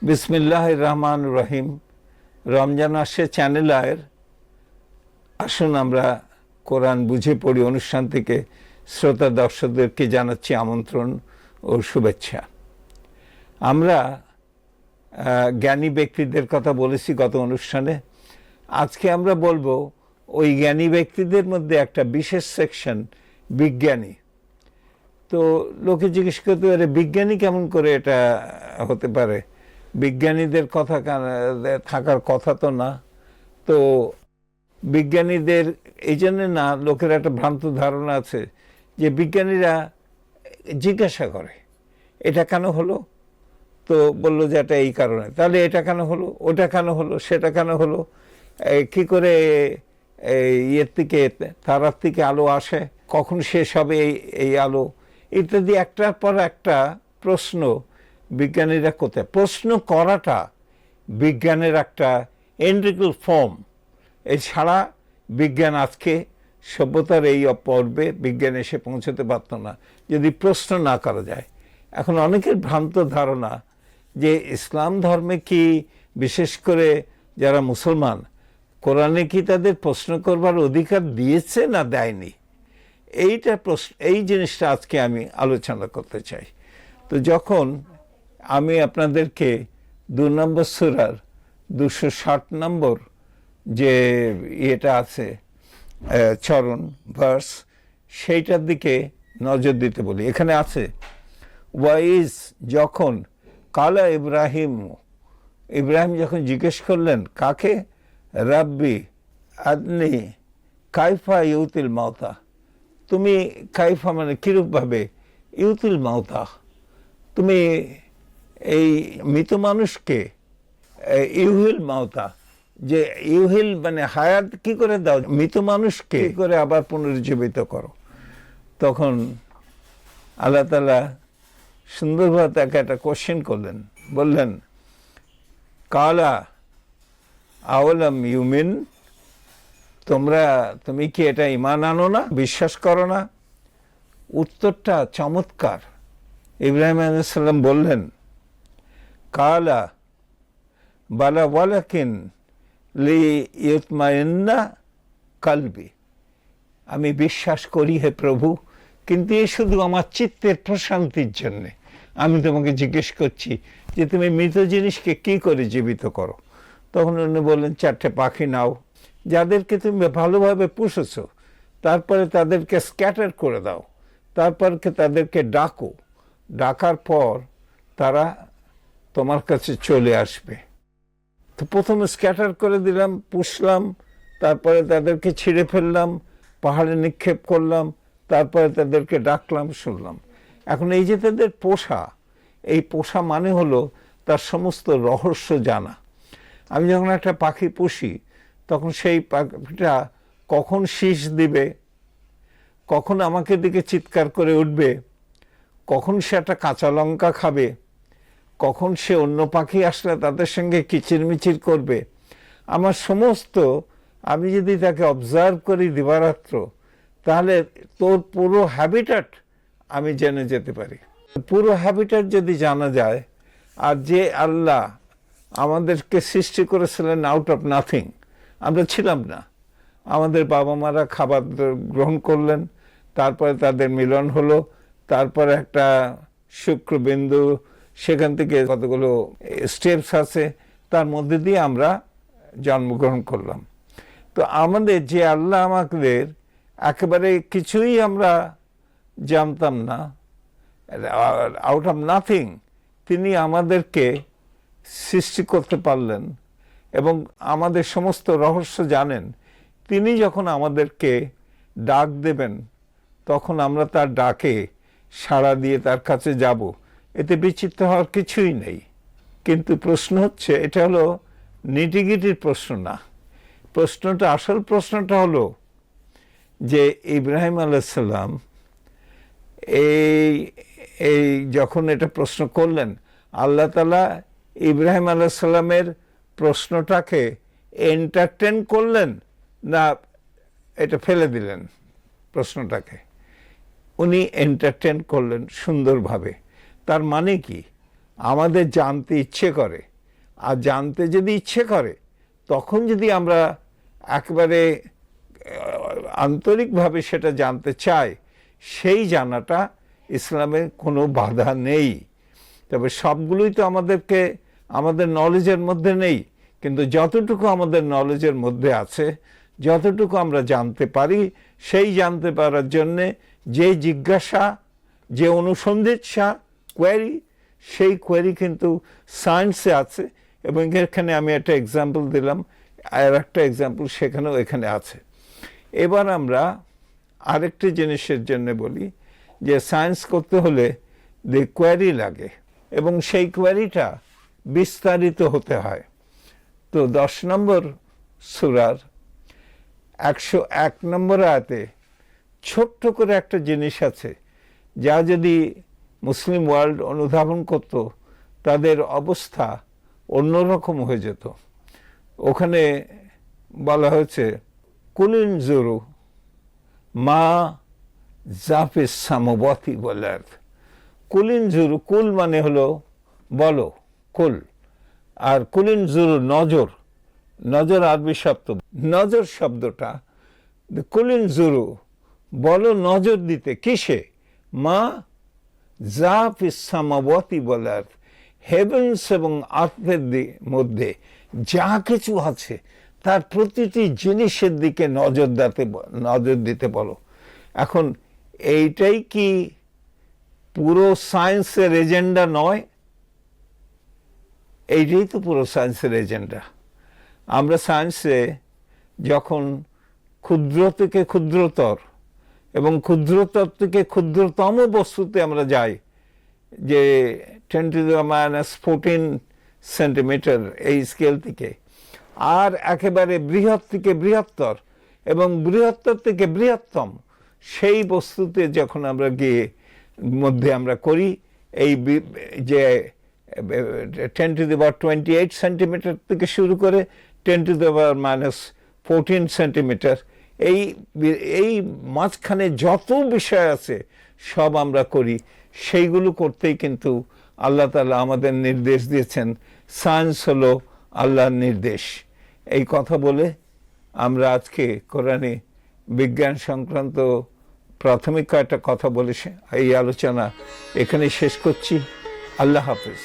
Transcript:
বিসমিল্লাহির রহমানির রহিম। রমজান আসছে, চ্যানেল আয়ের আসুন আমরা কোরআন বুঝে পড়ি অনুষ্ঠান থেকে শ্রোতা দর্শকদেরকে জানাচ্ছি আমন্ত্রণ ও শুভেচ্ছা। আমরা জ্ঞানী ব্যক্তিদের কথা বলেছি গত অনুষ্ঠানে। আজকে আমরা বলবো ওই জ্ঞানী ব্যক্তিদের মধ্যে একটা বিশেষ সেকশন বিজ্ঞানী। তো লোকে জিজ্ঞেস করতে পারে বিজ্ঞানী কেমন করে এটা হতে পারে, বিজ্ঞানীদের কথা থাকার কথা তো না। তো বিজ্ঞানীদের এই জন্যে না, লোকের একটা ভ্রান্ত ধারণা আছে যে বিজ্ঞানীরা জিজ্ঞাসা করে এটা কেন হলো, তো বললো যে এটা এই কারণে, তাহলে এটা কেন হলো, ওটা কেন হলো, সেটা কেন হলো, কি করে ইয়ের থেকে তারার থেকে আলো আসে, কখন শেষ হবে এই আলো, ইত্যাদি একটার পর একটা প্রশ্ন বিজ্ঞানীরা করতে। প্রশ্ন করাটা বিজ্ঞানের একটা ইন্টিগ্রাল ফর্ম। এছাড়া বিজ্ঞান আজকে সভ্যতার এই পর্বে বিজ্ঞান এসে পৌঁছতে পারত না যদি প্রশ্ন না করা যায়। এখন অনেকের ভ্রান্ত ধারণা যে ইসলাম ধর্মে কি, বিশেষ করে যারা মুসলমান, কোরআনে কি তাদের প্রশ্ন করবার অধিকার দিয়েছে না দেয়নি, এই জিনিসটা আজকে আমি আলোচনা করতে চাই। তো যখন আমি আপনাদেরকে 2 নম্বর সূরার 260 নম্বর যে ইয়েটা আছে চরণ ভার্স, সেইটার দিকে নজর দিতে বলি। এখানে আছে ওয়াইজ, যখন কালা ইব্রাহিম যখন জিজ্ঞেস করলেন কাকে, রাব্বি আদনি কাইফা ইউতিল মাউতা, তুমি কাইফা মানে কিরূপভাবে, ইউতিল মাউতা তুমি এই মৃত মানুষকে, ইউহিল মাউতা যে ইউহিল মানে হায়াত কি করে দাও, মৃত মানুষকে কি করে আবার পুনরুজ্জীবিত করো। তখন আল্লাহ তাআলা সুন্দরভাবে তাকে একটা কোশ্চেন করলেন, বললেন কালা আওয়ালাম ইউমিন, তুমি কি এটা ঈমান আনো না, বিশ্বাস করো না। উত্তরটা চমৎকার। ইব্রাহিম আলাইহিস সালাম বললেন কালা বালা ওয়ালাকিন লিইতমাইন্না কলবি, আমি বিশ্বাস করি হে প্রভু, কিন্তু এ শুধু আমার চিত্তের প্রশান্তির জন্যে। আমি তোমাকে জিজ্ঞেস করছি যে তুমি মৃত জিনিসকে কি করে জীবিত করো। তখন উনি বললেন 4টে পাখি নাও, যাদেরকে তুমি ভালোভাবে পুষেছো, তারপরে তাদেরকে স্ক্যাটার করে দাও, তারপরকে তাদেরকে ডাকো, ডাকার পর তারা তোমার কাছে চলে আসবে। তো প্রথমে স্ক্যাটার করে দিলাম, পুষলাম, তারপরে তাদেরকে ছিঁড়ে ফেললাম, পাহাড়ে নিক্ষেপ করলাম, তারপরে তাদেরকে ডাকলাম, শুনলাম। এখন এই যে তাদের পোষা, এই পোষা মানে হলো তার সমস্ত রহস্য জানা। আমি যখন একটা পাখি পুষি, তখন সেই পাখিটা কখন শীষ দিবে, কখন আমাকে দিকে চিৎকার করে উঠবে, কখন সে একটা কাঁচা লঙ্কা খাবে, কখন সে অন্য পাখি আসলে তাদের সঙ্গে কিচিরমিচির করবে, আমার সমস্ত, আমি যদি তাকে অবজার্ভ করি দিবারাত্র, তাহলে তোর পুরো হ্যাবিটাট আমি জেনে যেতে পারি। পুরো হ্যাবিটাট যদি জানা যায়, আর যে আল্লাহ আমাদেরকে সৃষ্টি করেছিলেন আউট অফ নাথিং, আমরা ছিলাম না, আমাদের বাবা মারা খাবার গ্রহণ করলেন, তারপরে তাদের মিলন হলো, তারপরে একটা শুক্রবিন্দু, সেখান থেকে কতগুলো স্টেপস আছে, তার মধ্যে দিয়ে আমরা জন্মগ্রহণ করলাম। তো আমাদের যে আল্লাহ আমাদের একেবারে কিছুই আমরা জানতাম না, আউট অফ নাথিং তিনি আমাদেরকে সৃষ্টি করতে পারলেন এবং আমাদের সমস্ত রহস্য জানেন। তিনি যখন আমাদেরকে ডাক দেবেন, তখন আমরা তার ডাকে সাড়া দিয়ে তার কাছে যাব, এতে বিচিত্র হওয়ার কিছুই নেই। কিন্তু প্রশ্ন হচ্ছে, এটা হলো নিটিগিটির প্রশ্ন না। প্রশ্নটা, আসল প্রশ্নটা হলো যে ইব্রাহিম আলাইহিস সালাম এই যখন এটা প্রশ্ন করলেন, আল্লাহ তাআলা ইব্রাহিম আলাইহিস সালামের প্রশ্নটাকে এন্টারটেন করলেন না এটা ফেলে দিলেন প্রশ্নটাকে। উনি এন্টারটেন করলেন সুন্দরভাবে। তার মানে কি, আমাদের জানতে ইচ্ছে করে আর জানতে যদি ইচ্ছে করে তখন যদি আমরা একেবারে আন্তরিকভাবে সেটা জানতে চাই, সেই জানাটা ইসলামে কোনো বাধা নেই। তবে সবগুলোই তো আমাদের নলেজের মধ্যে নেই, কিন্তু যতটুকু আমাদের নলেজের মধ্যে আছে, যতটুকু আমরা জানতে পারি, সেই জানতে পারার জন্যে যে জিজ্ঞাসা, যে অনুসন্ধিৎসা, কোয়েরি, সেই কোয়েরি কিন্তু সায়েন্সে আছে। এবং এখানে আমি একটা এক্সাম্পল দিলাম, আর একটা এক্সাম্পল সেখানেও এখানে আছে। এবার আমরা আরেকটি জিনিসের জন্য বলি যে সায়েন্স করতে হলে যে কোয়েরি লাগে, এবং সেই কোয়েরিটা বিস্তারিত হতে হয়। তো 10 নম্বর সূরার 101 নম্বর আয়াতে ছোট্ট করে একটা জিনিস আছে, যা যদি মুসলিম ওয়ার্ল্ড অনুধাবন করত তাদের অবস্থা অন্যরকম হয়ে যেত। ওখানে বলা হয়েছে কুলিন জুরু মা জাফিস সামাওয়াতি ওয়াল আরদ। কুলিন জুরু, কুল মানে হলো বলো, কুল, আর কুলিন জুরু নজর, নজর আরবি শব্দ। নজর শব্দটা, কুলিন জুরু বলো নজর দিতে, কিসে? মা জাফিস সামাওয়াতি ওয়াল আরদ, হেভেন্স এবং আর্থের মধ্যে যা কিছু আছে তার প্রতিটি জিনিসের দিকে নজর দিতে বলো। এখন এইটাই কি পুরো সায়েন্সের এজেন্ডা নয়? এইটাই তো পুরো সায়েন্সের এজেন্ডা। আমরা সায়েন্সে যখন ক্ষুদ্র থেকে ক্ষুদ্রতর এবং ক্ষুদ্রতর থেকে ক্ষুদ্রতম বস্তুতে আমরা যাই, যে 10⁻⁴ সেন্টিমিটার এই স্কেল থেকে, আর একেবারে বৃহৎ থেকে বৃহত্তর এবং বৃহত্তর থেকে বৃহত্তম সেই বস্তুতে যখন আমরা গিয়ে মধ্যে আমরা করি, এই যে 10⁻28 সেন্টিমিটার থেকে শুরু করে 10⁻⁴ সেন্টিমিটার, এই মাঝখানে যত বিষয় আছে সব আমরা করি। সেইগুলো করতেই কিন্তু আল্লাহ তাআলা আমাদের নির্দেশ দিয়েছেন। সায়েন্স হলো আল্লাহর নির্দেশ। এই কথা বলে আমরা আজকে কোরআনে বিজ্ঞান সংক্রান্ত প্রাথমিক কয়েকটা কথা বলে এই আলোচনা এখানে শেষ করছি। আল্লাহ হাফেজ।